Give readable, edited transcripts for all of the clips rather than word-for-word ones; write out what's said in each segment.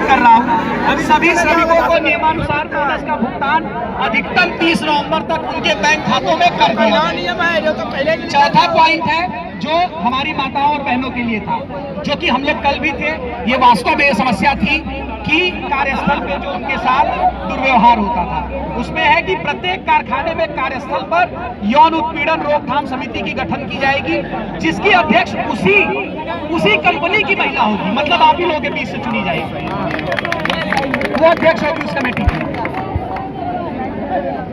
कर रहा हूँ, सभी श्रमिकों को नियमानुसार बोनस का भुगतान अधिकतम 30 नवंबर तक उनके बैंक खातों में कर दिया जाए। चौथा पॉइंट है जो हमारी माताओं और बहनों के लिए था, जो कि हम लोग कल भी थे, ये वास्तव में ये समस्या थी कि कार्यस्थल पे जो उनके साथ दुर्व्यवहार होता था, उसमें है कि प्रत्येक कारखाने में कार्यस्थल पर यौन उत्पीड़न रोकथाम समिति की गठन की जाएगी, जिसकी अध्यक्ष उसी कंपनी की महिला होगी, मतलब आप ही लोगों के बीच से चुनी जाएगी, वो अध्यक्ष होगी उस कमेटी की।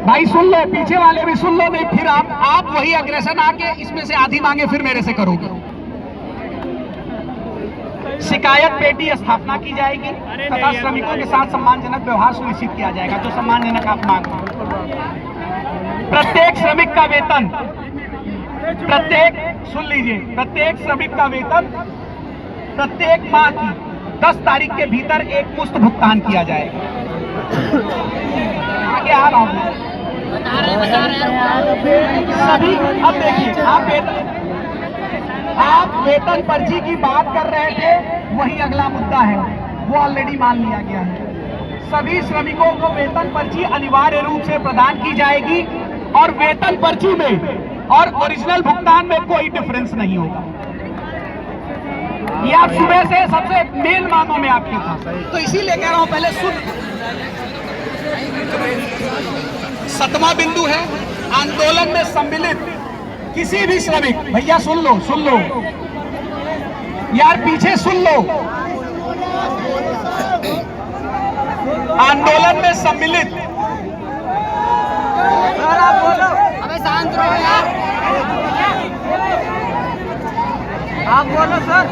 भाई सुन लो, पीछे वाले भी सुन लो, नहीं फिर आप वही अग्रेशन आके इसमें से आधी मांगे फिर मेरे से करोगे। शिकायत पेटी स्थापना की जाएगी तथा श्रमिकों के साथ सम्मानजनक व्यवहार सुनिश्चित किया जाएगा, जो सम्मानजनक आप मांग रहे हैं। प्रत्येक श्रमिक का वेतन, सुन लीजिए, प्रत्येक श्रमिक का वेतन प्रत्येक माह की 10 तारीख के भीतर एक मुश्त भुगतान किया जाएगा। आगे आ रहा हूं सभी। अब देखिए, आप वेतन पर्ची की बात कर रहे थे, वही अगला मुद्दा है, वो ऑलरेडी मान लिया गया है। सभी श्रमिकों को वेतन पर्ची अनिवार्य रूप से प्रदान की जाएगी और वेतन पर्ची में और ओरिजिनल भुगतान में कोई डिफरेंस नहीं होगा। ये आप सुबह से सबसे मेन मांगों में आपके था, तो इसीलिए कह रहा हूं, पहले सुन। 7वां बिंदु है आंदोलन में सम्मिलित किसी भी श्रमिक, भैया सुन लो यार, पीछे सुन लो। आंदोलन में सम्मिलित, आप बोलो, अबे शांत रहो यार, आप बोलो सर,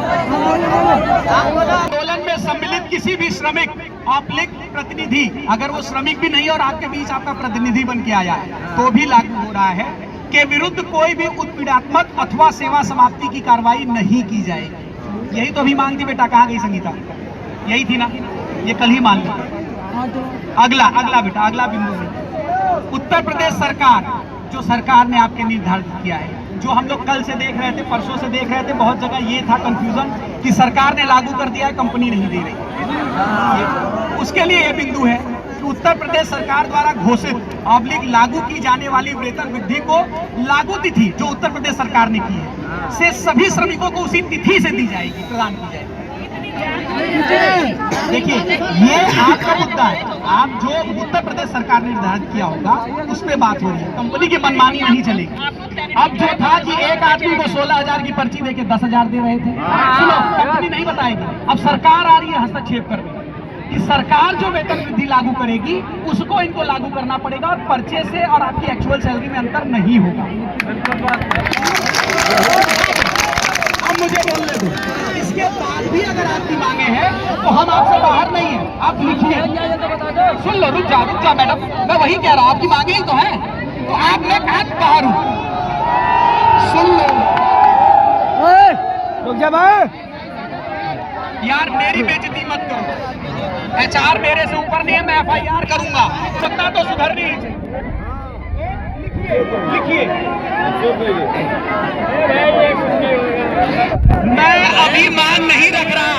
आप बोलो। आंदोलन में सम्मिलित किसी भी श्रमिक ऑब्लिक प्रतिनिधि, अगर वो श्रमिक भी नहीं और आपके बीच आपका प्रतिनिधि बन के आया है, तो भी लागू हो रहा है के विरुद्ध कोई भी उत्पीड़नात्मक अथवा सेवा समाप्ति की कार्रवाई नहीं की जाएगी। यही तो अभी मांग थी बेटा, कहाँ गई संगीता? यही थी ना, ये कल ही मान ली। अगला बेटा, अगला बिंदु है उत्तर प्रदेश सरकार, जो सरकार ने आपके निर्धारित किया है, जो हम लोग कल से देख रहे थे, परसों से देख रहे थे, बहुत जगह ये था कंफ्यूजन कि सरकार ने लागू कर दिया है, कंपनी नहीं दे रही। उसके लिए ये बिंदु है कि उत्तर प्रदेश सरकार द्वारा घोषित ऑब्लिक लागू की जाने वाली वेतन वृद्धि को लागू तिथि जो उत्तर प्रदेश सरकार ने की है से सभी श्रमिकों को उसी तिथि से दी जाएगी, प्रदान की जाएगी। देखिए, ये आपका मुद्दा है, आप जो उत्तर प्रदेश सरकार ने निर्धारित किया होगा उस पर बात हो रही है, कंपनी की मनमानी नहीं चलेगी। अब जो था कि एक आदमी को 16,000 की पर्ची देके 10,000 दे रहे थे, सुनो, कंपनी नहीं बताएगी। अब सरकार आ रही है हस्तक्षेप करने कि सरकार जो वेतन वृद्धि लागू करेगी उसको इनको लागू करना पड़ेगा और पर्चे से और आपकी एक्चुअल सैलरी में अंतर नहीं होगा। अब मुझे बोलने दो, इसके बाद भी अगर आपकी मांगे हैं तो हम आपसे बाहर नहीं है, आप लिखिए। सुन लो, रुक जा मैडम, मैं वही कह रहा हूँ, आपकी मांगे ही तो है, तो आपने कहा बाहर हूँ। सुन लो, रुक जा भाई यार, मेरी बेइज्जती मत करो। HR मेरे से ऊपर नहीं है, मैं FIR करूंगा, सत्ता तो सुधर रही है। लिखिए, मैं अभी मांग नहीं रख रहा,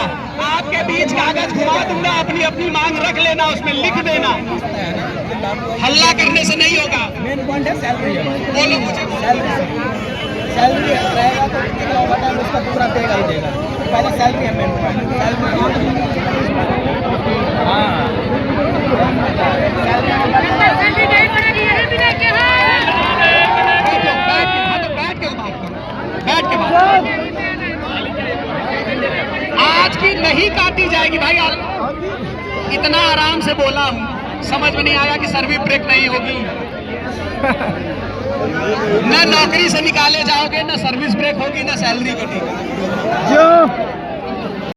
आपके बीच कागज घुमा दूंगा, अपनी मांग रख लेना, उसमें लिख देना, हल्ला करने से नहीं होगा। मेन पॉइंट है सैलरी, बोलो मुझे। सैलरी रहेगा तो कितना ओवरटाइम उसका पूरा देगा ही देगा, पहले सैलरी है मेन पॉइंट। बैठ के बात आज की नहीं काटी जाएगी भाई। इतना आराम से बोला हूँ, समझ में नहीं आया कि सर्विस ब्रेक नहीं होगी। न नौकरी से निकाले जाओगे, न सर्विस ब्रेक होगी, न सैलरी कटेगी। जो